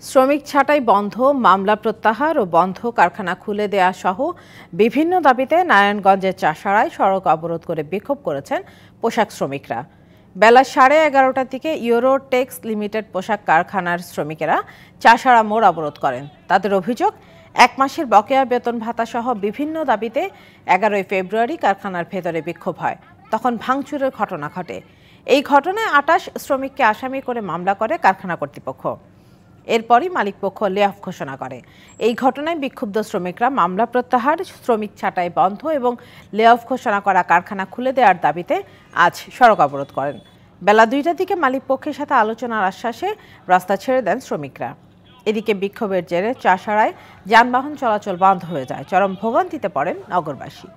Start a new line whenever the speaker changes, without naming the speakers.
শ্রমিক ছাঁটাই বন্ধ, মামলা প্রত্যাহার ও বন্ধ কারখানা খুলে দেয়া সহ বিভিন্ন দাবিতে নারায়ণগঞ্জের চাষাঢ়ায় সড়ক অবরোধ করে বিক্ষোভ করেছেন পোশাক শ্রমিকরা। বেলা 11:30টার দিকে ইউরোটেক্স লিমিটেড পোশাক কারখানার শ্রমিকেরা চাষাঢ়া মোড় অবরোধ করেন। তাদের অভিযোগ, 1 মাসের বকেয়া বেতন ভাতা সহ বিভিন্ন দাবিতে 11ই ফেব্রুয়ারি কারখানার ভেতরে বিক্ষোভ হয়। তখন ভাঙচুরের ঘটনা ঘটে। এই ঘটনায় 28 শ্রমিককে আসামি করে মামলা করে কারখানা কর্তৃপক্ষ। এরপরই মালিকপক্ষ লে অফ ঘোষণা করে। এই ঘটনায় বিক্ষুব্ধ শ্রমিকরা মামলা প্রত্যাহার, শ্রমিক ছাঁটাই বন্ধ এবং লে অফ ঘোষণা করা কারখানা খুলে দেওয়ার দাবিতে আজ সড়ক অবরোধ করেন। বেলা 2টার দিকে মালিকপক্ষের সাথে আলোচনার আশ্বাসে রাস্তা ছেড়ে দেন শ্রমিকরা। এদিকে বিক্ষোভের জেরে চাষাঢ়ায় যানবাহন চলাচল বন্ধ হয়ে যায়। চরম ভোগান্তিতে পড়েন নগরবাসী।